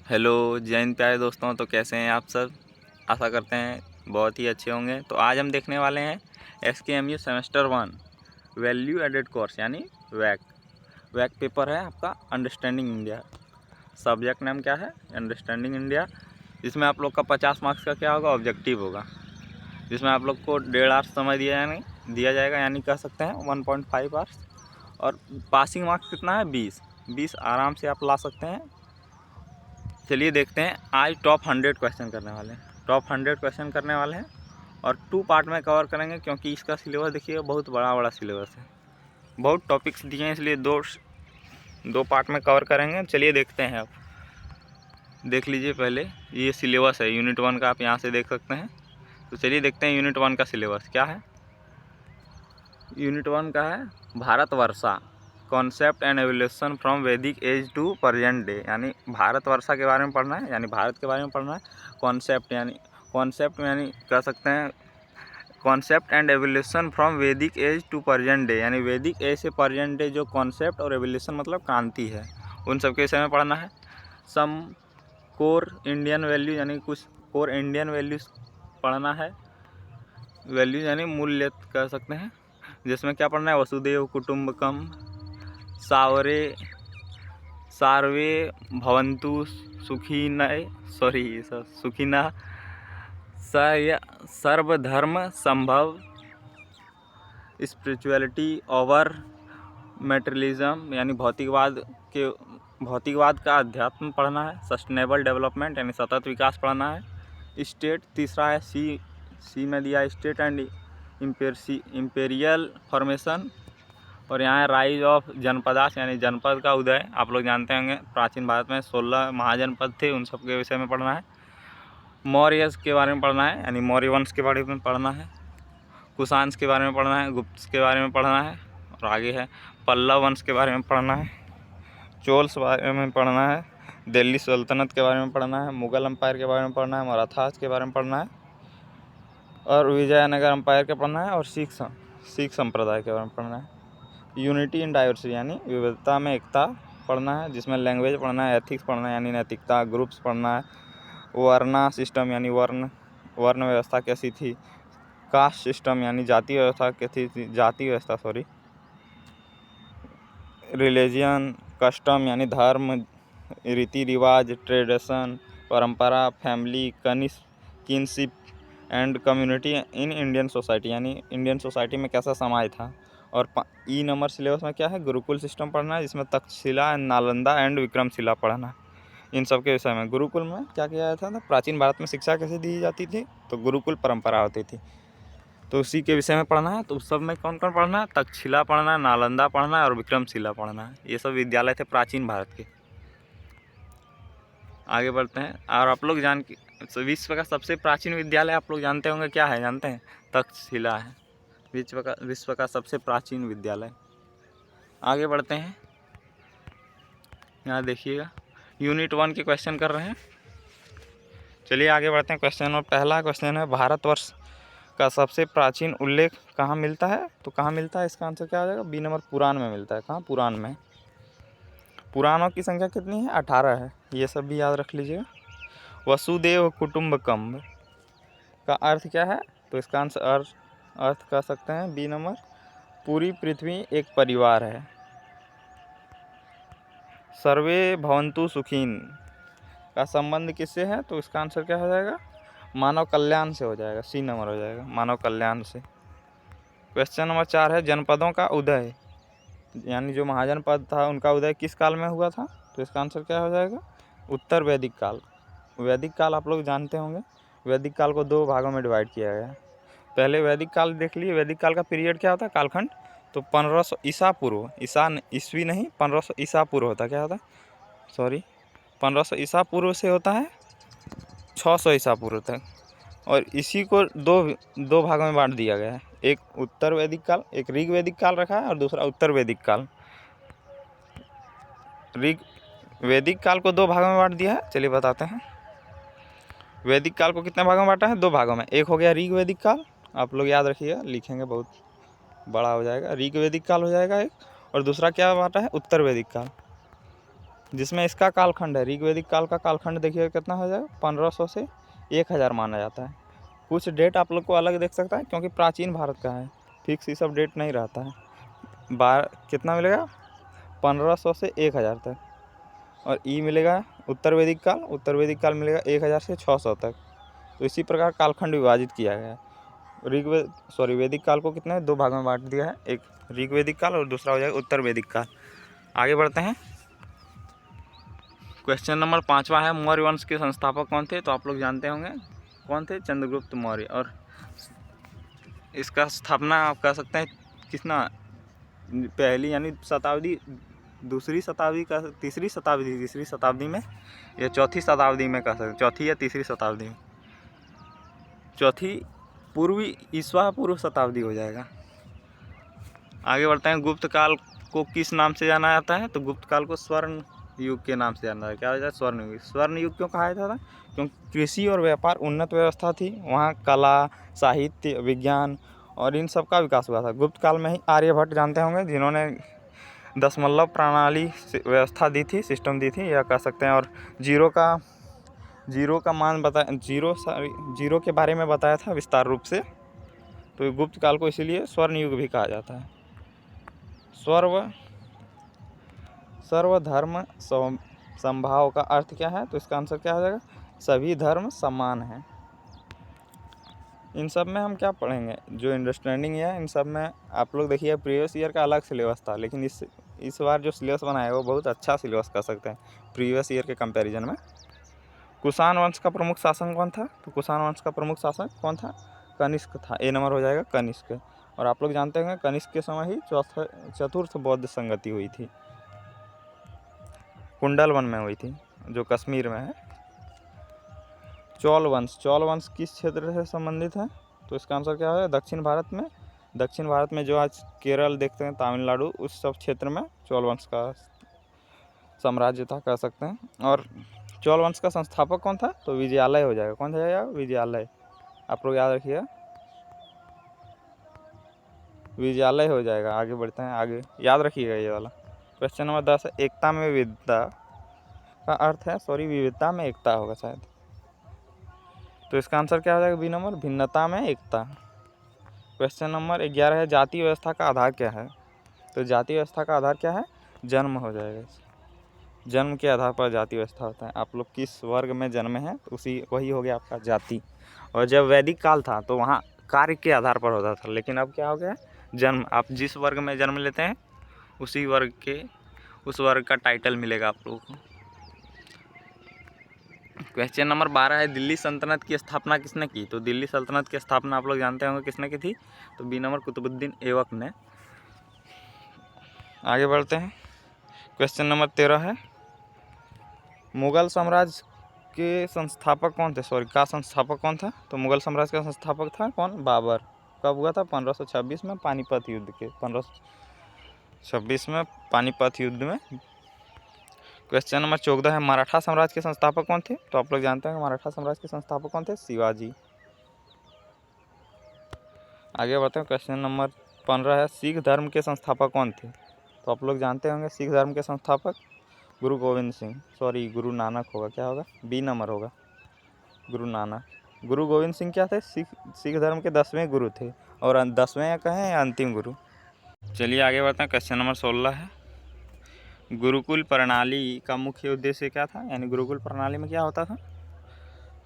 Hello जय हिंद प्यारे दोस्तों। तो कैसे हैं आप सब? आशा करते हैं बहुत ही अच्छे होंगे। तो आज हम देखने वाले हैं SKMU semester 1 value added course यानी वैक। वैक पेपर है आपका अंडरस्टैंडिंग इंडिया। सब्जेक्ट नेम क्या है? Understanding India. इसमें आप लोग का 50 मार्क्स का क्या होगा? ऑब्जेक्टिव होगा, जिसमें आप लोग को 1.5 आवर्स समय दिया जाएगा यानी कह सकते हैं 1.5 आवर्स। और पासिंग मार्क्स कितना है? 20 आराम से आप ला सकते हैं। चलिए देखते हैं। आज टॉप 100 क्वेश्चन करने वाले हैं। टॉप 100 क्वेश्चन करने वाले हैं और 2 पार्ट में कवर करेंगे, क्योंकि इसका सिलेबस देखिए बहुत बड़ा सिलेबस है, बहुत टॉपिक्स दिए हैं, इसलिए दो पार्ट में कवर करेंगे। चलिए देखते हैं। आप देख लीजिए पहले, ये सिलेबस है यूनिट 1 का, आप यहाँ से देख सकते हैं। तो चलिए देखते हैं यूनिट 1 का सिलेबस क्या है। यूनिट 1 का है भारतवर्षा, कॉन्सेप्ट एंड एवोल्यूशन फ्रॉम वैदिक एज टू प्रेजेंट डे, यानी भारतवर्षा के बारे में पढ़ना है, यानी भारत के बारे में पढ़ना है। कॉन्सेप्ट यानी कह सकते हैं कॉन्सेप्ट एंड एवोल्यूशन फ्रॉम वैदिक एज टू प्रेजेंट डे, यानी वैदिक एज से प्रेजेंट डे जो कॉन्सेप्ट और एवोल्यूशन मतलब क्रांति है, उन सब के विषय में पढ़ना है। सम कोर इंडियन वैल्यू, यानी कुछ कोर इंडियन वैल्यूज पढ़ना है। वैल्यूज यानी मूल्य कह सकते हैं, जिसमें क्या पढ़ना है? वसुदेव कुटुंबकम, सार्वे भवन्तु सुखिनः, सर्वधर्म संभव, स्पिरिचुअलिटी ओवर मेटेरियलिज्म, यानी भौतिकवाद का अध्यात्म पढ़ना है। सस्टेनेबल डेवलपमेंट यानी सतत विकास पढ़ना है। स्टेट तीसरा है, सी में दिया स्टेट एंड इम्पेरियल फॉर्मेशन। और यहाँ है राइज ऑफ जनपदास, यानी जनपद का उदय। आप लोग जानते होंगे प्राचीन भारत में 16 महाजनपद थे, उन सब के विषय में पढ़ना है। मौर्यस के बारे में पढ़ना है, यानी मौर्य वंश के बारे में पढ़ना है। कुषाण के बारे में पढ़ना है। गुप्त के बारे में पढ़ना है। और आगे है पल्लव वंश के बारे में पढ़ना है। चोल्स के बारे में पढ़ना है। दिल्ली सल्तनत के बारे में पढ़ना है। मुगल एम्पायर के बारे में पढ़ना है। मराठास के बारे में पढ़ना है। और विजयनगर एम्पायर के पढ़ना है। और सिख संप्रदाय के बारे में पढ़ना है। यूनिटी इन डाइवर्सिटी यानी विविधता में एकता पढ़ना है, जिसमें लैंग्वेज पढ़ना है, एथिक्स पढ़ना है यानी नैतिकता, ग्रुप्स पढ़ना है, वर्ना सिस्टम यानी वर्ण व्यवस्था कैसी थी, कास्ट सिस्टम यानी जाति व्यवस्था रिलीजियन, कस्टम यानी धर्म, रीति रिवाज, ट्रेडिशन परंपरा, family, kinship and community in Indian society, यानी इंडियन सोसाइटी में कैसा समाज था। और ई नंबर सिलेबस में क्या है? गुरुकुल सिस्टम पढ़ना है, जिसमें तक्षशिला, नालंदा एंड विक्रमशिला पढ़ना है। इन सब के विषय में गुरुकुल में क्या किया जाता था? प्राचीन भारत में शिक्षा कैसे दी जाती थी? तो गुरुकुल परंपरा होती थी, तो उसी के विषय में पढ़ना है। तो उस सब में कौन कौन पढ़ना है? तक्षशिला पढ़ना है, नालंदा पढ़ना है और विक्रमशिला पढ़ना है। ये सब विद्यालय थे प्राचीन भारत के। आगे बढ़ते हैं। और आप लोग विश्व का सबसे प्राचीन विद्यालय आप लोग जानते होंगे, क्या है? जानते हैं? तक्षशिला है विश्व का सबसे प्राचीन विद्यालय। आगे बढ़ते हैं। यहाँ देखिएगा यूनिट 1 के क्वेश्चन कर रहे हैं। चलिए आगे बढ़ते हैं क्वेश्चन। और पहला क्वेश्चन है, भारतवर्ष का सबसे प्राचीन उल्लेख कहाँ मिलता है? तो कहाँ मिलता है, इसका आंसर क्या हो जाएगा? बी नंबर, पुराण में मिलता है। कहाँ? पुराण में। पुराणों की संख्या कितनी है? 18 है। ये सब भी याद रख लीजिएगा। वसुदेव कुटुंबकम का अर्थ क्या है? तो इसका आंसर अर्थ कह सकते हैं बी नंबर, पूरी पृथ्वी एक परिवार है। सर्वे भवन्तु सुखीन का संबंध किससे है? तो इसका आंसर क्या हो जाएगा? मानव कल्याण से हो जाएगा। सी नंबर हो जाएगा, मानव कल्याण से। क्वेश्चन नंबर 4 है, जनपदों का उदय, यानी जो महाजनपद था उनका उदय किस काल में हुआ था? तो इसका आंसर क्या हो जाएगा? उत्तर वैदिक काल। वैदिक काल आप लोग जानते होंगे, वैदिक काल को 2 भागों में डिवाइड किया गया है। पहले वैदिक काल देख लिए। वैदिक काल का पीरियड क्या होता है? कालखंड। तो 1500 ईसा पूर्व, ईस्वी नहीं, 1500 ईसा पूर्व होता है। क्या होता है? 1500 ईसा पूर्व से होता है 600 ईसा पूर्व तक। और इसी को दो भागों में बांट दिया गया है। एक उत्तर वैदिक काल, एक ऋग वैदिक काल रखा है, और दूसरा उत्तर वैदिक काल। ऋग वैदिक काल को 2 भागों में बांट दिया है। चलिए बताते हैं। वैदिक काल को कितने भागों में बांटा है? 2 भागों में। एक हो गया ऋग वैदिक काल, आप लोग याद रखिएगा, लिखेंगे बहुत बड़ा हो जाएगा। ऋग वैदिक काल हो जाएगा एक। और दूसरा क्या बांटा है? उत्तर वैदिक काल। जिसमें इसका कालखंड है, ऋग्वेदिक काल का कालखंड देखिए कितना हो जाएगा, 1500 से 1000 माना जाता है। कुछ डेट आप लोग को अलग देख सकता है क्योंकि प्राचीन भारत का है, फिक्स ये सब डेट नहीं रहता है। कितना मिलेगा, 1500 से 1000 तक। और ई मिलेगा उत्तर वैदिक काल, उत्तर वैदिक काल मिलेगा 1000 से 600 तक। तो इसी प्रकार कालखंड विभाजित किया गया है। वैदिक काल को कितने 2 भागों में बांट दिया है, एक ऋग्वेदिक काल और दूसरा हो जाएगा उत्तर वैदिक काल। आगे बढ़ते हैं। क्वेश्चन नंबर 5वां है, मौर्य वंश के संस्थापक कौन थे? तो आप लोग जानते होंगे कौन थे, चंद्रगुप्त मौर्य। और इसका स्थापना आप कह सकते हैं कितना, पहली यानी शताब्दी, तीसरी शताब्दी में या चौथी शताब्दी में कह सकते, चौथी या तीसरी शताब्दी में, चौथी ईसा पूर्व शताब्दी हो जाएगा। आगे बढ़ते हैं। गुप्त काल को किस नाम से जाना जाता है? तो गुप्त काल को स्वर्ण युग के नाम से जाना जाता है। क्या हो जाए, स्वर्ण युग। स्वर्ण युग क्यों कहा जाता था? क्योंकि कृषि और व्यापार उन्नत व्यवस्था थी, वहाँ कला, साहित्य, विज्ञान और इन सब का विकास हुआ था। गुप्त काल में ही आर्यभट्ट जानते होंगे, जिन्होंने दशमलव प्रणाली व्यवस्था दी थी, सिस्टम दी थी, या कह सकते हैं। और जीरो का मान जीरो के बारे में बताया था विस्तार रूप से। तो गुप्त काल को इसीलिए स्वर्ण युग भी कहा जाता है। सर्वधर्म समभाव का अर्थ क्या है? तो इसका आंसर क्या हो जाएगा, सभी धर्म समान हैं। इन सब में हम क्या पढ़ेंगे, जो अंडरस्टैंडिंग है, इन सब में आप लोग देखिए प्रीवियस ईयर का अलग सिलेबस था, लेकिन इस बार जो सिलेबस बनाया है वो बहुत अच्छा सिलेबस कह सकते हैं प्रीवियस ईयर के कंपैरिजन में। कुषाण वंश का प्रमुख शासक कौन था? तो कुषाण वंश का प्रमुख शासक कौन था? कनिष्क था। ए नंबर हो जाएगा कनिष्क। और आप लोग जानते हैं कनिष्क के समय ही चतुर्थ बौद्ध संगति हुई थी, कुंडल वन में हुई थी, जो कश्मीर में है। चोल वंश किस क्षेत्र से संबंधित है? तो इसका आंसर क्या है, दक्षिण भारत में जो आज केरल देखते हैं, तमिलनाडु, उस सब क्षेत्र में चोल वंश का साम्राज्य था कह सकते हैं। और चोल वंश का संस्थापक कौन था? तो विजयालय हो जाएगा। कौन जाएगा? विजयालय। आप लोग याद रखिएगा, विजयालय हो जाएगा। आगे बढ़ते हैं, आगे याद रखिएगा ये वाला। क्वेश्चन नंबर 10 है, एकता में विविधता का अर्थ है, विविधता में एकता होगा शायद। तो इसका आंसर क्या हो जाएगा, बी नंबर, भिन्नता में एकता। क्वेश्चन नंबर 11 है, जाति व्यवस्था का आधार क्या है? तो जाति व्यवस्था का आधार क्या है? जन्म हो जाएगा। जन्म के आधार पर जाति व्यवस्था होता है। आप लोग किस वर्ग में जन्मे हैं, वही हो गया आपका जाति। और जब वैदिक काल था तो वहाँ कार्य के आधार पर होता था, लेकिन अब क्या हो गया, जन्म। आप जिस वर्ग में जन्म लेते हैं उस वर्ग का टाइटल मिलेगा आप लोगों को। क्वेश्चन नंबर 12 है, दिल्ली सल्तनत की स्थापना किसने की? तो दिल्ली सल्तनत की स्थापना आप लोग जानते होंगे किसने की थी? तो बी नंबर, कुतुबुद्दीन ऐबक ने। आगे बढ़ते हैं। क्वेश्चन नंबर 13 है, मुगल साम्राज्य के संस्थापक कौन थे? संस्थापक कौन था? तो मुगल साम्राज्य का संस्थापक था कौन? बाबर। कब हुआ था? 1526 में, पानीपत युद्ध के 1526 में पानीपत युद्ध में। क्वेश्चन नंबर 14 है, मराठा साम्राज्य के संस्थापक कौन थे? तो आप लोग जानते हैं मराठा साम्राज्य के संस्थापक कौन थे? शिवाजी। आगे बढ़ते हैं। क्वेश्चन नंबर 15 है, सिख धर्म के संस्थापक कौन थे? तो आप लोग जानते होंगे सिख धर्म के संस्थापक गुरु नानक होगा। क्या होगा? बी नंबर होगा, गुरु नानक। गुरु गोविंद सिंह क्या थे? सिख धर्म के 10वें गुरु थे, और 10वें या कहें या अंतिम गुरु। चलिए आगे बढ़ते हैं। क्वेश्चन नंबर 16 है, गुरुकुल प्रणाली का मुख्य उद्देश्य क्या था? यानी गुरुकुल प्रणाली में क्या होता था?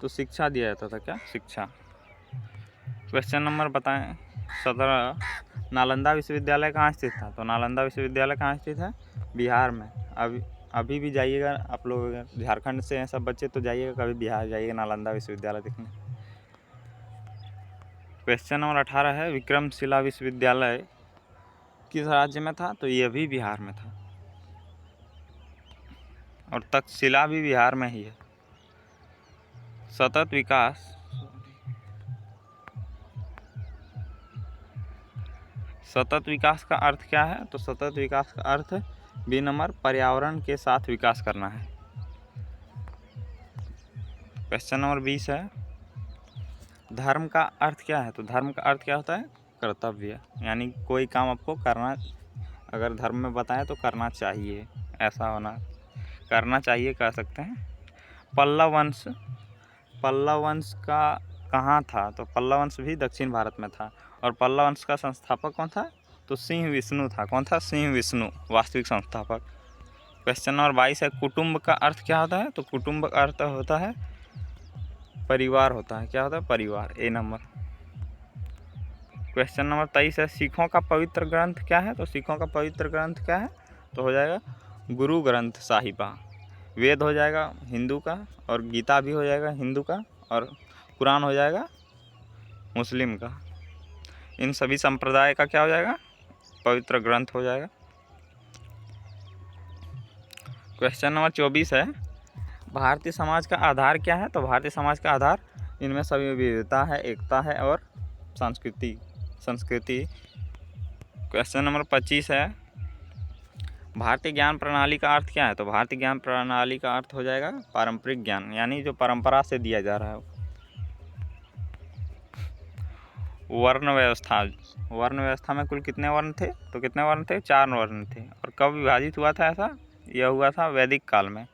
तो शिक्षा दिया जाता था। क्या? शिक्षा। क्वेश्चन नंबर 17, नालंदा विश्वविद्यालय कहाँ स्थित था? तो नालंदा विश्वविद्यालय कहाँ स्थित है? बिहार में। अभी भी जाइएगा आप लोग, अगर झारखंड से हैं सब बच्चे तो जाइएगा, कभी बिहार जाइएगा नालंदा विश्वविद्यालय देखने। क्वेश्चन नंबर 18 है, विक्रमशिला विश्वविद्यालय किस राज्य में था? तो ये भी बिहार में था, और तक्षशिला भी बिहार में ही है। सतत विकास का अर्थ क्या है? तो सतत विकास का अर्थ बी नंबर, पर्यावरण के साथ विकास करना है। क्वेश्चन नंबर 20 है, धर्म का अर्थ क्या है? तो धर्म का अर्थ क्या होता है? कर्तव्य। यानी कोई काम आपको करना, अगर धर्म में बताएं तो करना चाहिए, ऐसा होना, करना चाहिए कह सकते हैं। पल्लव वंश का कहाँ था? तो पल्लव वंश भी दक्षिण भारत में था। और पल्लव वंश का संस्थापक कौन था? तो सिंह विष्णु था। कौन था? सिंह विष्णु, वास्तविक संस्थापक। क्वेश्चन नंबर 22 है, कुटुंब का अर्थ क्या होता है? तो कुटुंब का अर्थ होता है परिवार होता है। क्या होता है? परिवार। ए नंबर। क्वेश्चन नंबर 23 है, सिखों का पवित्र ग्रंथ क्या है? तो सिखों का पवित्र ग्रंथ क्या है? तो हो जाएगा गुरु ग्रंथ साहिबा। वेद हो जाएगा हिंदू का, और गीता भी हो जाएगा हिंदू का, और कुरान हो जाएगा मुस्लिम का। इन सभी संप्रदाय का क्या हो जाएगा? पवित्र ग्रंथ हो जाएगा। क्वेश्चन नंबर 24 है, भारतीय समाज का आधार क्या है? तो भारतीय समाज का आधार इनमें सभी विविधता है, एकता है और संस्कृति। क्वेश्चन नंबर 25 है, भारतीय ज्ञान प्रणाली का अर्थ क्या है? तो भारतीय ज्ञान प्रणाली का अर्थ हो जाएगा पारंपरिक ज्ञान, यानी जो परंपरा से दिया जा रहा है। वर्ण व्यवस्था में कुल कितने वर्ण थे? तो कितने वर्ण थे? 4 वर्ण थे। और कब विभाजित हुआ था ऐसा? यह हुआ था वैदिक काल में।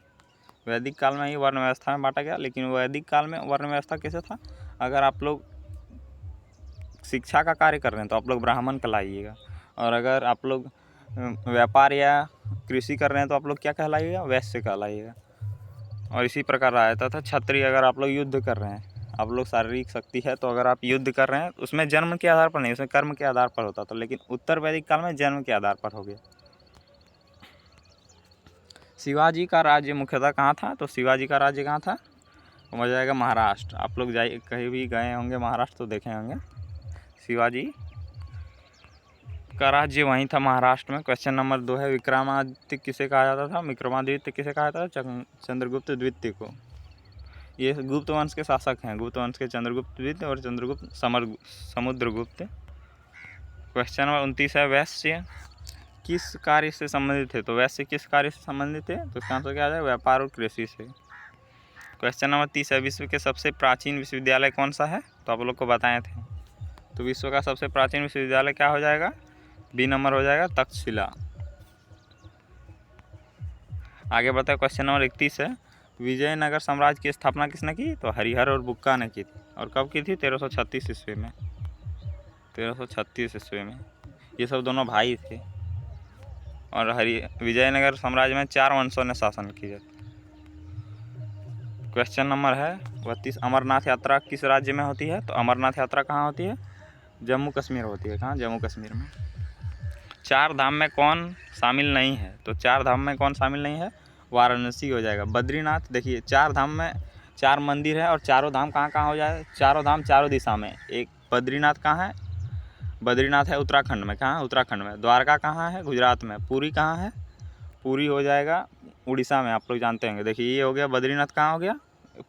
वैदिक काल में ही वर्ण व्यवस्था में बांटा गया। लेकिन वैदिक काल में वर्ण व्यवस्था कैसे था? अगर आप लोग शिक्षा का कार्य कर रहे हैं तो आप लोग ब्राह्मण कहलाइएगा, और अगर आप लोग व्यापार या कृषि कर रहे हैं तो आप लोग क्या कहलाइएगा? वैश्य कहलाइएगा। और इसी प्रकार रहता था क्षत्रिय। अगर आप लोग युद्ध कर रहे हैं, आप लोग शारीरिक शक्ति है, तो अगर आप युद्ध कर रहे हैं उसमें जन्म के आधार पर नहीं, उसमें कर्म के आधार पर होता था। लेकिन उत्तर वैदिक काल में जन्म के आधार पर हो गया। शिवाजी का राज्य मुख्यतः कहाँ था? तो शिवाजी का राज्य कहाँ था? हो जाएगा महाराष्ट्र। आप लोग जाइए, कहीं भी गए होंगे महाराष्ट्र तो देखे होंगे शिवाजी का राज्य वहीं था, महाराष्ट्र में। क्वेश्चन नंबर 2 है, विक्रमादित्य किसे कहा जाता था? विक्रमादित्य किसे कहा जाता था? चंद्रगुप्त द्वितीय को। ये गुप्त वंश के शासक हैं। गुप्त वंश के चंद्रगुप्त द्वितीय और चंद्रगुप्त समुद्रगुप्त। क्वेश्चन नंबर 29 है, वैश्य किस कार्य से संबंधित थे? तो वैश्य किस कार्य से संबंधित थे? तो इसका आंसर क्या आ जाएगा? व्यापार और कृषि से। क्वेश्चन नंबर 30 है, विश्व के सबसे प्राचीन विश्वविद्यालय कौन सा है? तो आप लोग को बताए थे। तो विश्व का सबसे प्राचीन विश्वविद्यालय क्या हो जाएगा? बी नंबर हो जाएगा तक्षशिला। आगे बढ़ता है। क्वेश्चन नंबर 31 है, विजयनगर साम्राज्य की स्थापना किसने की? तो हरिहर और बुक्का ने की थी। और कब की थी? 1336 ईस्वी में। 1336 ईस्वी में। ये सब दोनों भाई थे। और विजयनगर साम्राज्य में 4 वंशों ने शासन किया। क्वेश्चन नंबर है 32, अमरनाथ यात्रा किस राज्य में होती है? तो अमरनाथ यात्रा कहाँ होती है? जम्मू कश्मीर होती है। कहाँ? जम्मू कश्मीर में। 4 धाम में कौन शामिल नहीं है? तो 4 धाम में कौन शामिल नहीं है? वाराणसी हो जाएगा। बद्रीनाथ, देखिए 4 धाम में 4 मंदिर है, और चारों धाम कहाँ कहाँ हो जाए? चारों धाम चारों दिशा में। एक बद्रीनाथ कहाँ है? बद्रीनाथ है उत्तराखंड में। कहाँ? उत्तराखंड में। द्वारका कहाँ है? गुजरात में। पुरी कहाँ है? पुरी हो जाएगा उड़ीसा में। आप लोग जानते होंगे। देखिए ये हो गया बद्रीनाथ। कहाँ हो गया?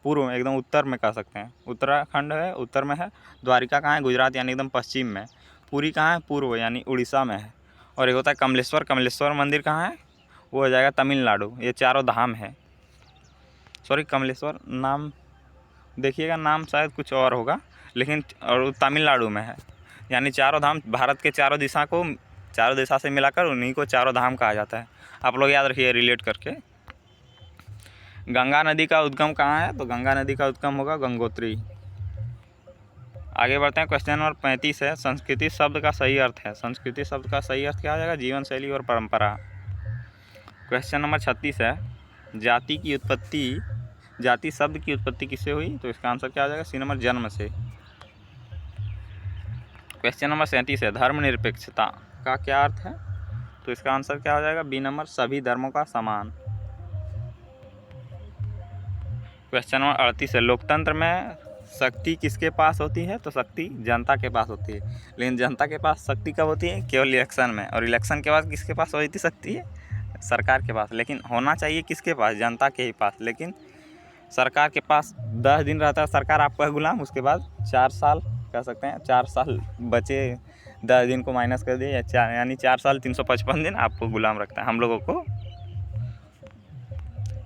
पूर्व में, एकदम उत्तर में कह सकते हैं। उत्तराखंड है, उत्तर में है। द्वारिका कहाँ है? गुजरात यानी एकदम पश्चिम में। पुरी कहाँ है? पूर्व यानी उड़ीसा में है। और एक होता है कमलेश्वर मंदिर कहाँ है? वो हो जाएगा तमिलनाडु। ये चारों धाम है। सॉरी, कमलेश्वर नाम देखिएगा, नाम शायद कुछ और होगा, लेकिन और तमिलनाडु में है। यानी चारों धाम भारत के चारों दिशा से मिलाकर उन्हीं को चारों धाम कहा जाता है। आप लोग याद रखिए रिलेट करके। गंगा नदी का उद्गम कहाँ है? तो गंगा नदी का उद्गम होगा गंगोत्री। आगे बढ़ते हैं। क्वेश्चन नंबर 35 है, संस्कृति शब्द का सही अर्थ है? संस्कृति शब्द का सही अर्थ क्या हो जाएगा? जीवन शैली और परंपरा। क्वेश्चन नंबर 36 है, जाति शब्द की उत्पत्ति किससे हुई? तो इसका आंसर क्या हो जाएगा? सी नंबर, जन्म से। क्वेश्चन नंबर 37 है, धर्मनिरपेक्षता का क्या अर्थ है? तो इसका आंसर क्या हो जाएगा? बी नंबर, सभी धर्मों का समान। क्वेश्चन नंबर 38 है, लोकतंत्र में शक्ति किसके पास होती है? तो शक्ति जनता के पास होती है। लेकिन जनता के पास शक्ति कब होती है? केवल इलेक्शन में। और इलेक्शन के बाद किसके पास होती शक्ति है? सरकार के पास। लेकिन होना चाहिए किसके पास? जनता के ही पास। लेकिन सरकार के पास 10 दिन रहता है सरकार आपका गुलाम। उसके बाद 4 साल कह सकते हैं, 4 साल बचे 10 दिन को माइनस कर दिए, यानी 4 साल 355 दिन आपको गुलाम रखता है, हम लोगों को।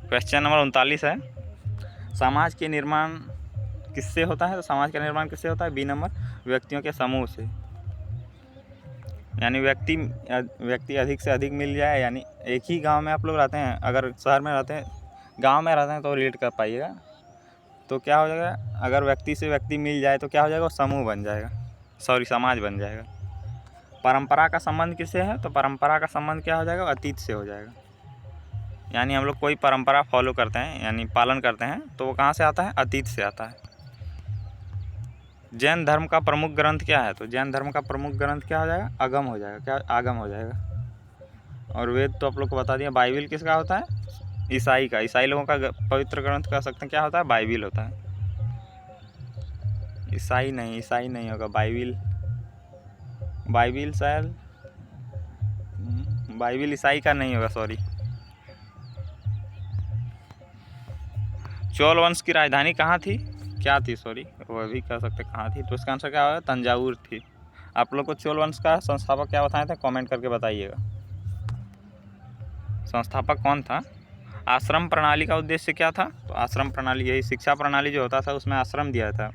क्वेश्चन नंबर 39 है, समाज के निर्माण किससे होता है? तो समाज का निर्माण किससे होता है? बी नंबर, व्यक्तियों के समूह से। यानी व्यक्ति अधिक से अधिक मिल जाए, यानी एक ही गांव में आप लोग रहते हैं, अगर शहर में रहते हैं, गांव में रहते हैं तो रिलेट कर पाइएगा। तो क्या हो जाएगा, अगर व्यक्ति से व्यक्ति मिल जाए तो क्या हो जाएगा, वो समूह बन जाएगा, समाज बन जाएगा। परंपरा का संबंध किससे है, तो परंपरा का संबंध क्या हो जाएगा, अतीत से हो जाएगा। यानी हम लोग कोई परंपरा फॉलो करते हैं यानी पालन करते हैं तो वो कहाँ से आता है, अतीत से आता है। जैन धर्म का प्रमुख ग्रंथ क्या है, तो जैन धर्म का प्रमुख ग्रंथ क्या हो जाएगा, आगम हो जाएगा। क्या, आगम हो जाएगा। और वेद तो आप लोग को बता दिया। बाइबिल किसका होता है, ईसाई का। ईसाई लोगों का पवित्र ग्रंथ कह सकते हैं, क्या होता है, बाइबिल होता है। ईसाई नहीं होगा, बाइबिल शायद, बाइबिल ईसाई का नहीं होगा, सॉरी। चोल वंश की राजधानी कहाँ थी, क्या थी, सॉरी, वो भी कह सकते कहाँ थी। तो इसका आंसर क्या होगा, तंजावुर थी। आप लोग को चोल वंश का संस्थापक क्या बताए थे, कमेंट करके बताइएगा। संस्थापक कौन था। आश्रम प्रणाली का उद्देश्य क्या था, तो आश्रम प्रणाली, यही शिक्षा प्रणाली जो होता था उसमें आश्रम दिया था,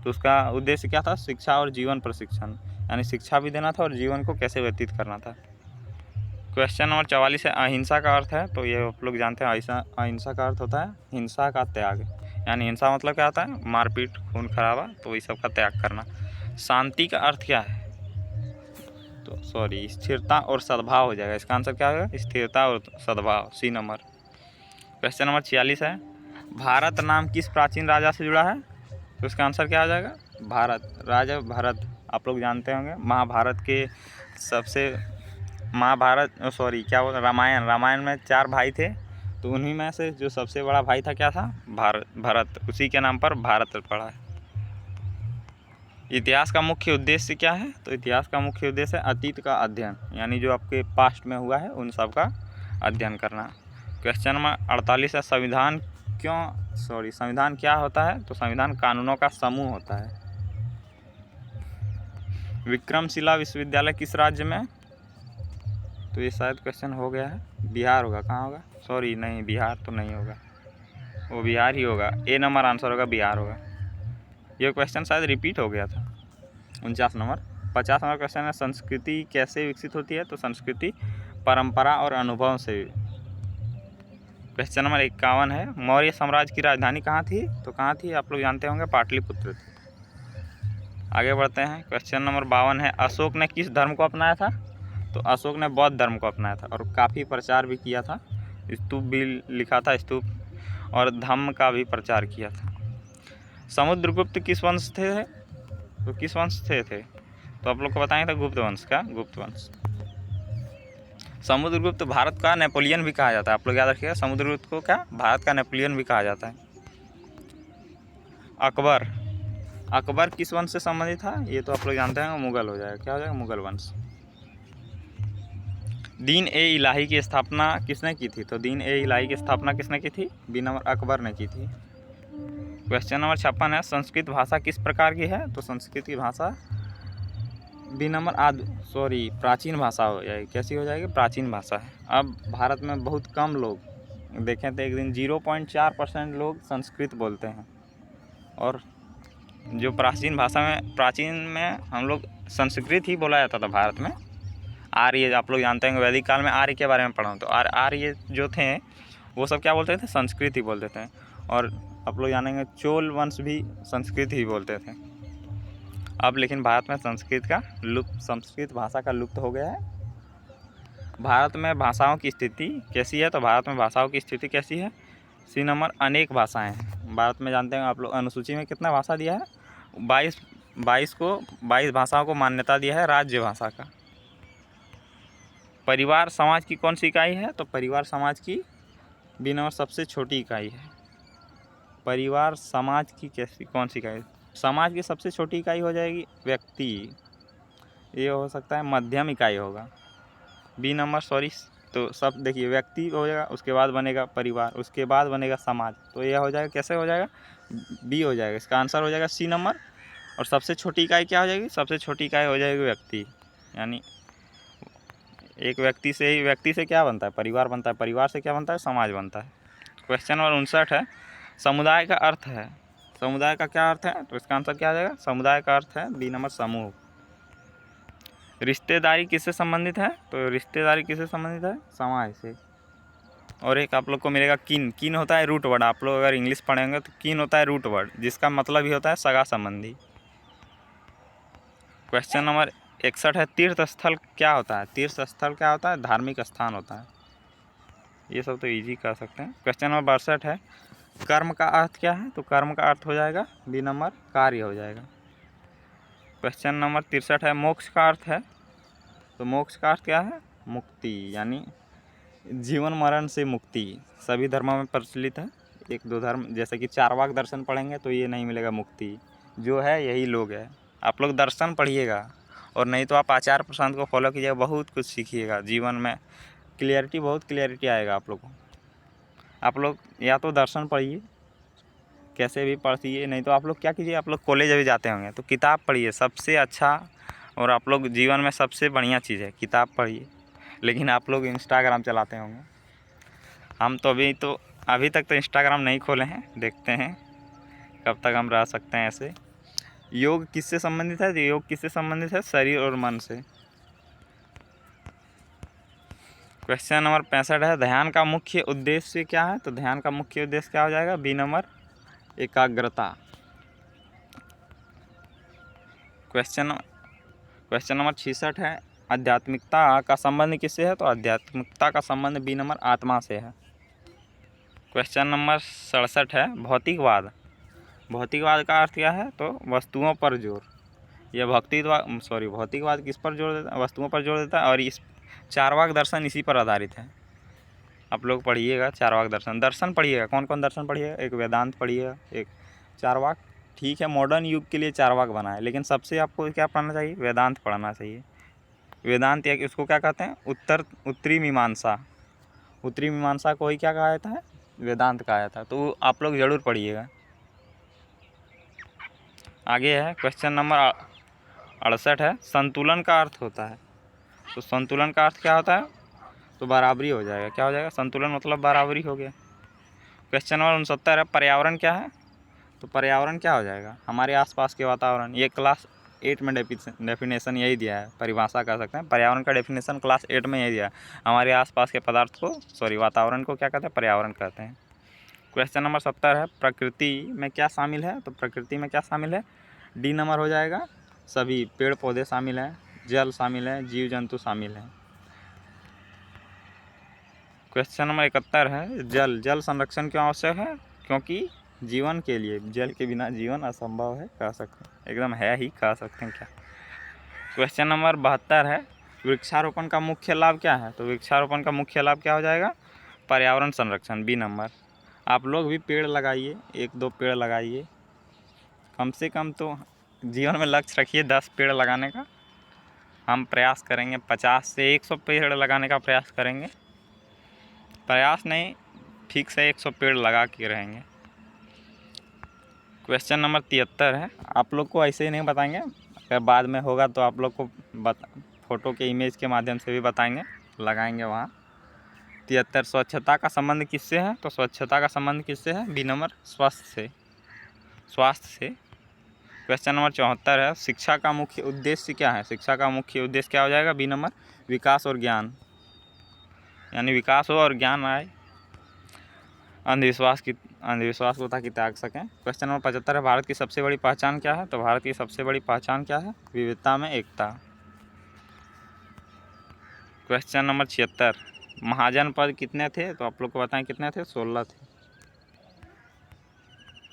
तो उसका उद्देश्य क्या था, शिक्षा और जीवन प्रशिक्षण, यानी शिक्षा भी देना था और जीवन को कैसे व्यतीत करना था। क्वेश्चन नंबर 44 है, अहिंसा का अर्थ है, तो ये आप लोग जानते हैं, अहिंसा का अर्थ होता है हिंसा का त्याग। यानी हिंसा मतलब क्या होता है, मारपीट, खून खराबा, तो वही सब का त्याग करना। शांति का अर्थ क्या है, तो सॉरी, स्थिरता और सद्भाव हो जाएगा। इसका आंसर क्या होगा, स्थिरता और सद्भाव, सी नंबर। क्वेश्चन नंबर 46 है, भारत नाम किस प्राचीन राजा से जुड़ा है, तो इसका आंसर क्या हो जाएगा, भारत, राजा भरत। आप लोग जानते होंगे महाभारत के सबसे, रामायण में 4 भाई थे, तो उन्हीं में से जो सबसे बड़ा भाई था क्या था, भरत, उसी के नाम पर भारत पड़ा है। इतिहास का मुख्य उद्देश्य क्या है, तो इतिहास का मुख्य उद्देश्य है अतीत का अध्ययन, यानी जो आपके पास्ट में हुआ है उन सब का अध्ययन करना। क्वेश्चन नंबर 48 है, संविधान क्या होता है, तो संविधान कानूनों का समूह होता है। विक्रमशिला विश्वविद्यालय किस राज्य में, तो ये शायद क्वेश्चन हो गया है, बिहार होगा, कहाँ होगा, सॉरी नहीं, बिहार तो नहीं होगा, वो बिहार ही होगा, ए नंबर आंसर होगा, बिहार होगा। ये क्वेश्चन शायद रिपीट हो गया था। 49 नंबर। 50 नंबर क्वेश्चन है, संस्कृति कैसे विकसित होती है, तो संस्कृति परंपरा और अनुभव से। क्वेश्चन नंबर 51 है, मौर्य साम्राज्य की राजधानी कहाँ थी, तो कहाँ थी, आप लोग जानते होंगे, पाटलिपुत्र थी। आगे बढ़ते हैं। क्वेश्चन नंबर 52 है, अशोक ने किस धर्म को अपनाया था, तो अशोक ने बौद्ध धर्म को अपनाया था और काफ़ी प्रचार भी किया था, स्तूप भी लिखा था, स्तूप, और धम्म का भी प्रचार किया था। समुद्रगुप्त किस वंश थे, तो किस वंश थे, तो आप लोग को बताएंगे, तो गुप्त वंश का, गुप्त वंश। समुद्रगुप्त भारत का नेपोलियन भी कहा जाता है, आप लोग याद रखिएगा, समुद्रगुप्त को क्या भारत का नेपोलियन भी कहा जाता है। अकबर किस वंश से संबंधित था, ये तो आप लोग जानते हैं, मुगल हो जाएगा, क्या हो जाएगा, मुगल वंश। दीन ए इलाही की स्थापना किसने की थी, तो दीन ए इलाही की स्थापना किसने की थी, बी नंबर अकबर ने की थी। क्वेश्चन नंबर 56 है, संस्कृत भाषा किस प्रकार की है, तो संस्कृत की भाषा बी नंबर प्राचीन भाषा हो जाएगी, कैसी हो जाएगी, प्राचीन भाषा है। अब भारत में बहुत कम लोग देखें तो एक दिन 0.4% लोग संस्कृत बोलते हैं, और जो प्राचीन में हम लोग संस्कृत ही बोला जाता था भारत में। आर्य, आप लोग जानते हैं, वैदिक काल में आर्य के बारे में पढ़ा हूँ, तो आर्य जो थे वो सब क्या बोलते थे, संस्कृत ही बोलते थे। और आप लोग जानेंगे चोल वंश भी संस्कृत ही बोलते थे। अब लेकिन भारत में संस्कृत भाषा का लुप्त हो गया है। भारत में भाषाओं की स्थिति कैसी है, तो भारत में भाषाओं की स्थिति कैसी है, सी नंबर, अनेक भाषाएं हैं। भारत में जानते हैं आप लोग, अनुसूची में कितना भाषा दिया है, 22 भाषाओं को मान्यता दिया है राज्य भाषा का। परिवार समाज की कौन सी इकाई है, तो परिवार समाज की बी नंबर सबसे छोटी इकाई है। परिवार समाज की कौन सी इकाई, समाज की सबसे छोटी इकाई हो जाएगी व्यक्ति, ये हो सकता है मध्यम इकाई होगा, बी नंबर, सॉरी। तो सब देखिए, व्यक्ति हो जाएगा, उसके बाद बनेगा परिवार, उसके बाद बनेगा समाज, तो यह हो जाएगा, कैसे हो जाएगा, बी हो जाएगा, इसका आंसर हो जाएगा सी नंबर। और सबसे छोटी इकाई क्या हो जाएगी, सबसे छोटी इकाई हो जाएगी व्यक्ति, यानी एक व्यक्ति से क्या बनता है, परिवार बनता है, परिवार से क्या बनता है, समाज बनता है। क्वेश्चन नंबर 59 है, समुदाय का अर्थ है, समुदाय का क्या अर्थ है, तो इसका आंसर क्या आ जाएगा, समुदाय का अर्थ है बी नंबर, समूह। रिश्तेदारी किससे संबंधित है? तो रिश्तेदारी किससे संबंधित है? समाज से। और एक आप लोग को मिलेगा किन। किन होता है रूट वर्ड। आप लोग अगर इंग्लिश पढ़ेंगे तो किन होता है रूट वर्ड, जिसका मतलब ही होता है सगा संबंधी। क्वेश्चन नंबर 61 है, तीर्थ स्थल क्या होता है? तीर्थ स्थल क्या होता है? धार्मिक स्थान होता है। ये सब तो इजी कर सकते हैं। क्वेश्चन नंबर 62 है, कर्म का अर्थ क्या है? तो कर्म का अर्थ हो जाएगा बी नंबर कार्य हो जाएगा। क्वेश्चन नंबर 63 है, मोक्ष का अर्थ है? तो मोक्ष का अर्थ क्या है? मुक्ति, यानी जीवन मरण से मुक्ति। सभी धर्मों में प्रचलित है। एक दो धर्म जैसे कि चारवाक दर्शन पढ़ेंगे तो ये नहीं मिलेगा मुक्ति, जो है यही लोग है। आप लोग दर्शन पढ़िएगा और नहीं तो आप आचार्य प्रशांत को फॉलो कीजिएगा, बहुत कुछ सीखिएगा जीवन में। क्लियरिटी, बहुत क्लियरिटी आएगा आप लोग को। आप लोग या तो दर्शन पढ़िए, कैसे भी पढ़िए, नहीं तो आप लोग क्या कीजिए, आप लोग कॉलेज अभी जाते होंगे तो किताब पढ़िए, सबसे अच्छा और आप लोग जीवन में सबसे बढ़िया चीज़ है किताब पढ़िए। लेकिन आप लोग इंस्टाग्राम चलाते होंगे, हम तो अभी तक तो इंस्टाग्राम नहीं खोले हैं, देखते हैं कब तक हम रह सकते हैं ऐसे। योग किससे संबंधित है? योग किससे संबंधित है? शरीर और मन से। क्वेश्चन नंबर 65 है, ध्यान का मुख्य उद्देश्य क्या है? तो ध्यान का मुख्य उद्देश्य क्या हो जाएगा? बी नंबर एकाग्रता। क्वेश्चन नंबर 66 है, आध्यात्मिकता का संबंध किससे है? तो आध्यात्मिकता का संबंध बी नंबर आत्मा से है। क्वेश्चन नंबर 67 है, भौतिकवाद। भौतिकवाद का अर्थ क्या है? तो वस्तुओं पर जोर। यह भौतिकवाद किस पर जोर देता है? वस्तुओं पर जोर देता है। और इस चारवाक दर्शन इसी पर आधारित है। आप लोग पढ़िएगा चारवाक दर्शन। दर्शन पढ़िएगा, कौन कौन दर्शन पढ़िएगा? एक वेदांत पढ़िएगा, एक चारवाक। ठीक है, मॉडर्न युग के लिए चारवाक बना है, लेकिन सबसे आपको क्या पढ़ना चाहिए? वेदांत पढ़ना चाहिए। वेदांत या उसको क्या कहते हैं? उत्तरी मीमांसा। उत्तरी मीमांसा को ही क्या कहा जाता है? वेदांत कहा जाता है। तो आप लोग ज़रूर पढ़िएगा। आगे है क्वेश्चन नंबर 68 है, संतुलन का अर्थ होता है? तो संतुलन का अर्थ क्या होता है? तो बराबरी हो जाएगा। क्या हो जाएगा? संतुलन मतलब बराबरी हो गया। क्वेश्चन नंबर 69 है, पर्यावरण क्या है? तो पर्यावरण क्या हो जाएगा? हमारे आसपास के वातावरण। ये क्लास 8 में डेफिनेशन यही दिया है, परिभाषा कह सकते हैं। पर्यावरण का डेफिनेशन क्लास 8 में यही दिया है। हमारे आसपास के पदार्थ को वातावरण को क्या कहते हैं? पर्यावरण कहते हैं। क्वेश्चन नंबर 70 है, प्रकृति में क्या शामिल है? तो प्रकृति में क्या शामिल है? डी नंबर हो जाएगा सभी। पेड़ पौधे शामिल हैं, जल शामिल है, जीव जंतु शामिल हैं। क्वेश्चन नंबर 71 है, जल संरक्षण क्यों आवश्यक है? क्योंकि जीवन के लिए जल के बिना जीवन असंभव है, कह सकते हैं, एकदम है ही, कह सकते हैं क्या। क्वेश्चन नंबर 72 है, वृक्षारोपण का मुख्य लाभ क्या है? तो वृक्षारोपण का मुख्य लाभ क्या हो जाएगा? पर्यावरण संरक्षण, बी नंबर। आप लोग भी पेड़ लगाइए, 1-2 पेड़ लगाइए, कम से कम तो जीवन में लक्ष्य रखिए 10 पेड़ लगाने का। हम प्रयास करेंगे 50 से 100 पेड़ लगाने का प्रयास करेंगे। प्रयास नहीं, ठीक से 100 पेड़ लगा के रहेंगे। क्वेश्चन नंबर 73 है, आप लोग को ऐसे ही नहीं बताएंगे, अगर बाद में होगा तो आप लोग को फ़ोटो के इमेज के माध्यम से भी बताएंगे, लगाएंगे वहाँ। 73, स्वच्छता का संबंध किससे है? तो स्वच्छता का संबंध किससे है? बी नंबर स्वास्थ्य से। क्वेश्चन नंबर 74 है, शिक्षा का मुख्य उद्देश्य क्या है? शिक्षा का मुख्य उद्देश्य क्या हो जाएगा? बी नंबर विकास और ज्ञान, यानी विकास हो और ज्ञान आए, अंधविश्वास को ताकि त्याग सकें। क्वेश्चन नंबर 75 है, भारत की सबसे बड़ी पहचान क्या है? तो भारत की सबसे बड़ी पहचान क्या है? विविधता में एकता। क्वेश्चन नंबर 76, महाजन पद कितने थे? तो आप लोग को बताएं कितने थे? 16 थे।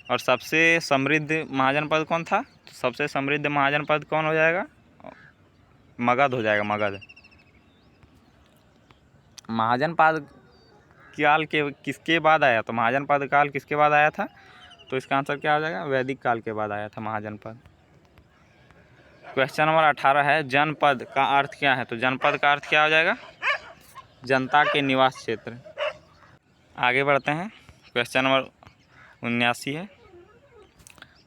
और सबसे समृद्ध महाजन पद कौन था? तो सबसे समृद्ध महाजन पद कौन हो जाएगा? मगध हो जाएगा, मगध। महाजन पद काल के किसके बाद आया? तो महाजन पद काल किसके बाद आया था? तो इसका आंसर क्या हो जाएगा? वैदिक काल के बाद आया था महाजन पद। क्वेश्चन नंबर 18 है, जनपद का अर्थ क्या है? तो जनपद का अर्थ क्या हो जाएगा? जनता के निवास क्षेत्र। आगे बढ़ते हैं। क्वेश्चन नंबर 79 है,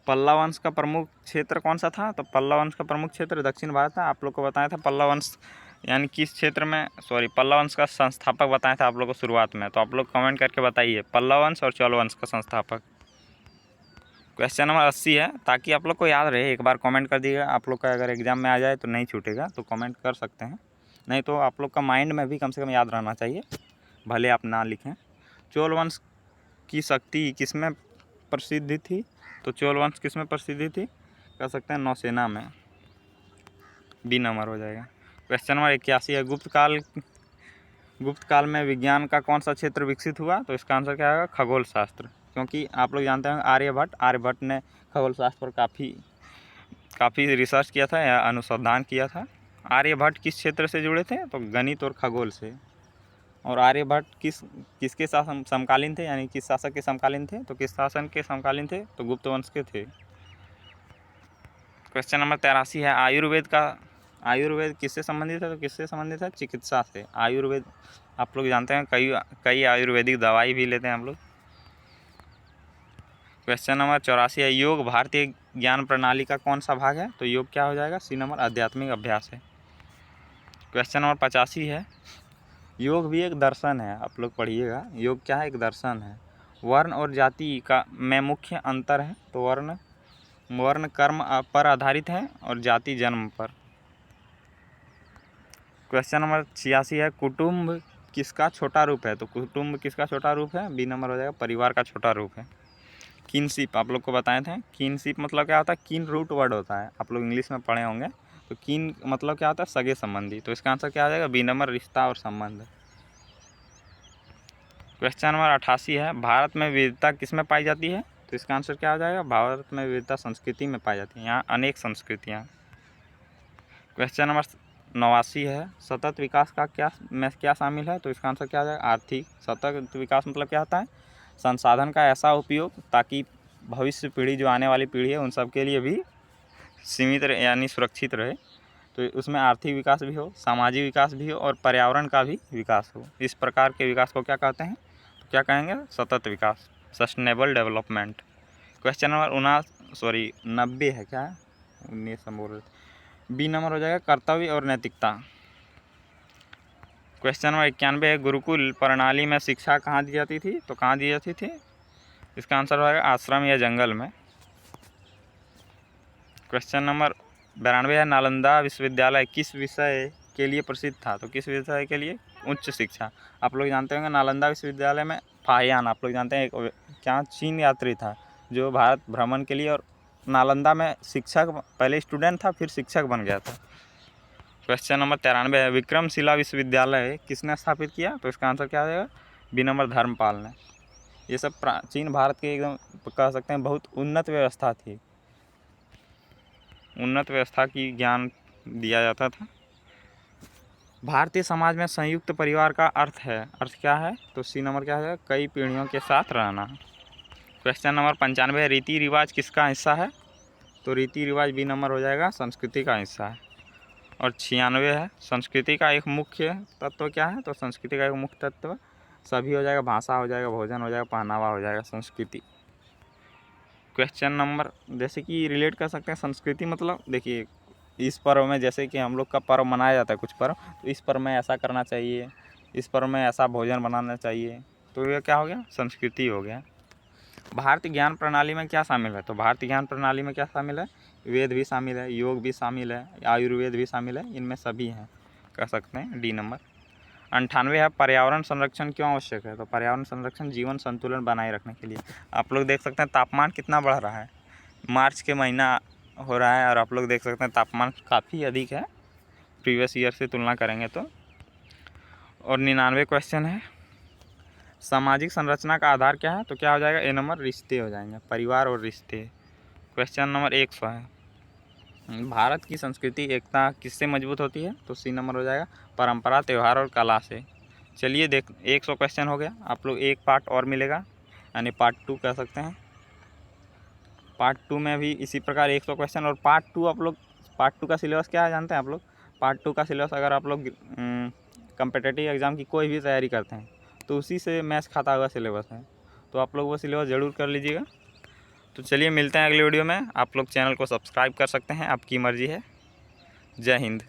पल्लव वंश का प्रमुख क्षेत्र कौन सा था? तो पल्लव वंश का प्रमुख क्षेत्र दक्षिण भारत था। आप लोग को बताया था पल्लव वंश यानी किस क्षेत्र में, पल्लव वंश का संस्थापक बताया था आप लोग को शुरुआत में। तो आप लोग कमेंट करके बताइए, पल्लव वंश और चोल वंश का संस्थापक। क्वेश्चन नंबर 80 है, ताकि आप लोग को याद रहे एक बार कमेंट कर दीजिएगा। आप लोग का अगर एग्ज़ाम में आ जाए तो नहीं छूटेगा, तो कमेंट कर सकते हैं, नहीं तो आप लोग का माइंड में भी कम से कम याद रहना चाहिए, भले आप ना लिखें। चोल वंश की शक्ति किसमें प्रसिद्धि थी? तो चोल वंश किसमें प्रसिद्धि थी? कह सकते हैं नौसेना में, बी नंबर हो जाएगा। क्वेश्चन नंबर 81 है, गुप्त काल में विज्ञान का कौन सा क्षेत्र विकसित हुआ? तो इसका आंसर क्या आएगा? खगोल शास्त्र। क्योंकि आप लोग जानते हैं आर्यभट्ट ने खगोल शास्त्र पर काफ़ी रिसर्च किया था या अनुसंधान किया था। आर्यभट्ट किस क्षेत्र से जुड़े थे? तो गणित और खगोल से। और आर्यभट्ट किसके साथ समकालीन थे, यानी किस शासक के समकालीन थे? तो किस शासन के समकालीन थे? तो गुप्त वंश के थे। क्वेश्चन नंबर 83 है, आयुर्वेद किससे संबंधित है? तो किससे संबंधित है? चिकित्सा से। आयुर्वेद आप लोग जानते हैं, कई आयुर्वेदिक दवाई भी लेते हैं हम लोग। क्वेश्चन नंबर 84 है, योग भारतीय ज्ञान प्रणाली का कौन सा भाग है? तो योग क्या हो जाएगा? सी नंबर आध्यात्मिक अभ्यास है। क्वेश्चन नंबर 85 है, योग भी एक दर्शन है। आप लोग पढ़िएगा, योग क्या है? एक दर्शन है। वर्ण और जाति का में मुख्य अंतर है? तो वर्ण कर्म पर आधारित है और जाति जन्म पर। क्वेश्चन नंबर 86 है, कुटुंब किसका छोटा रूप है? तो कुटुंब किसका छोटा रूप है? बी नंबर हो जाएगा, परिवार का छोटा रूप है। किनशिप आप लोग को बताए थे, किनशिप मतलब क्या होता है? किन रूट वर्ड होता है, आप लोग इंग्लिश में पढ़े होंगे। तो किन मतलब क्या होता है? सगे संबंधी। तो इसका आंसर क्या आ जाएगा? बी नंबर, रिश्ता और संबंध। क्वेश्चन नंबर 88 है, भारत में विविधता किस में पाई जाती है? तो इसका आंसर क्या हो जाएगा? भारत में विविधता संस्कृति में पाई जाती है, यहाँ अनेक संस्कृतियाँ। क्वेश्चन नंबर 89 है, सतत विकास का क्या शामिल है? तो इसका आंसर क्या हो जाएगा? आर्थिक। सतत विकास मतलब क्या होता है? संसाधन का ऐसा उपयोग ताकि भविष्य पीढ़ी, जो आने वाली पीढ़ी है, उन सब के लिए भी सीमित रहे, यानी सुरक्षित रहे। तो उसमें आर्थिक विकास भी हो, सामाजिक विकास भी हो और पर्यावरण का भी विकास हो। इस प्रकार के विकास को क्या कहते हैं? तो क्या कहेंगे? सतत विकास, सस्टेनेबल डेवलपमेंट। क्वेश्चन नंबर 90 है, क्या है? 19 हम बोल रहे थे। बी नंबर हो जाएगा, कर्तव्य और नैतिकता। क्वेश्चन नंबर 91 है, गुरुकुल प्रणाली में शिक्षा कहाँ दी जाती थी? तो कहाँ दी जाती थी? इसका आंसर होगा आश्रम या जंगल में। क्वेश्चन नंबर 92 है, नालंदा विश्वविद्यालय किस विषय के लिए प्रसिद्ध था? तो किस विषय के लिए? उच्च शिक्षा। आप लोग जानते होंगे नालंदा विश्वविद्यालय में फाहियान, आप लोग जानते हैं, एक क्या चीन यात्री था जो भारत भ्रमण के लिए, और नालंदा में शिक्षक, पहले स्टूडेंट था फिर शिक्षक बन गया था। क्वेश्चन नंबर 93 है, विक्रमशिला विश्वविद्यालय किसने स्थापित किया? तो इसका आंसर क्या आ जाएगा? बी नंबर, धर्मपाल ने। ये सब प्राचीन भारत के एकदम कह सकते हैं बहुत उन्नत व्यवस्था थी, उन्नत व्यवस्था की ज्ञान दिया जाता था। भारतीय समाज में संयुक्त परिवार का अर्थ क्या है? तो सी नंबर क्या है? कई पीढ़ियों के साथ रहना। क्वेश्चन नंबर 95 है, रीति रिवाज किसका हिस्सा है? तो रीति रिवाज बी नंबर हो जाएगा, संस्कृति का हिस्सा है। और 96 है, संस्कृति का एक मुख्य तत्व क्या है? तो संस्कृति का एक मुख्य तत्व सभी हो जाएगा, भाषा हो जाएगा, भोजन हो जाएगा, पहनावा हो जाएगा, संस्कृति। क्वेश्चन नंबर जैसे कि रिलेट कर सकते हैं संस्कृति, मतलब देखिए इस पर्व में, जैसे कि हम लोग का पर्व मनाया जाता है कुछ पर्व, तो इस पर्व में ऐसा करना चाहिए, इस पर्व में ऐसा भोजन बनाना चाहिए, तो ये क्या हो गया? संस्कृति हो गया। भारतीय ज्ञान प्रणाली में क्या शामिल है? तो भारतीय ज्ञान प्रणाली में क्या शामिल है? वेद भी शामिल है, योग भी शामिल है, आयुर्वेद भी शामिल है, इनमें सभी हैं, कह सकते हैं, डी नंबर। 98 है, पर्यावरण संरक्षण क्यों आवश्यक है? तो पर्यावरण संरक्षण जीवन संतुलन बनाए रखने के लिए। आप लोग देख सकते हैं तापमान कितना बढ़ रहा है, मार्च के महीना हो रहा है और आप लोग देख सकते हैं तापमान काफ़ी अधिक है प्रीवियस ईयर से तुलना करेंगे तो। और 99 क्वेश्चन है, सामाजिक संरचना का आधार क्या है? तो क्या हो जाएगा? ए नंबर, रिश्ते हो जाएंगे, परिवार और रिश्ते। क्वेश्चन नंबर 100 है, भारत की संस्कृति एकता किससे मजबूत होती है? तो सी नंबर हो जाएगा, परंपरा, त्यौहार और कला से। चलिए 100 क्वेश्चन हो गया, आप लोग एक पार्ट और मिलेगा, यानी पार्ट 2 कह सकते हैं। पार्ट 2 में भी इसी प्रकार 100 क्वेश्चन। और पार्ट 2 का सिलेबस क्या है जानते हैं आप लोग? पार्ट 2 का सिलेबस, अगर आप लोग कम्पिटिटिव एग्ज़ाम की कोई भी तैयारी करते हैं तो उसी से मैच खाता हुआ सिलेबस है, तो आप लोग वो सिलेबस ज़रूर कर लीजिएगा। तो चलिए मिलते हैं अगले वीडियो में। आप लोग चैनल को सब्सक्राइब कर सकते हैं, आपकी मर्ज़ी है। जय हिंद।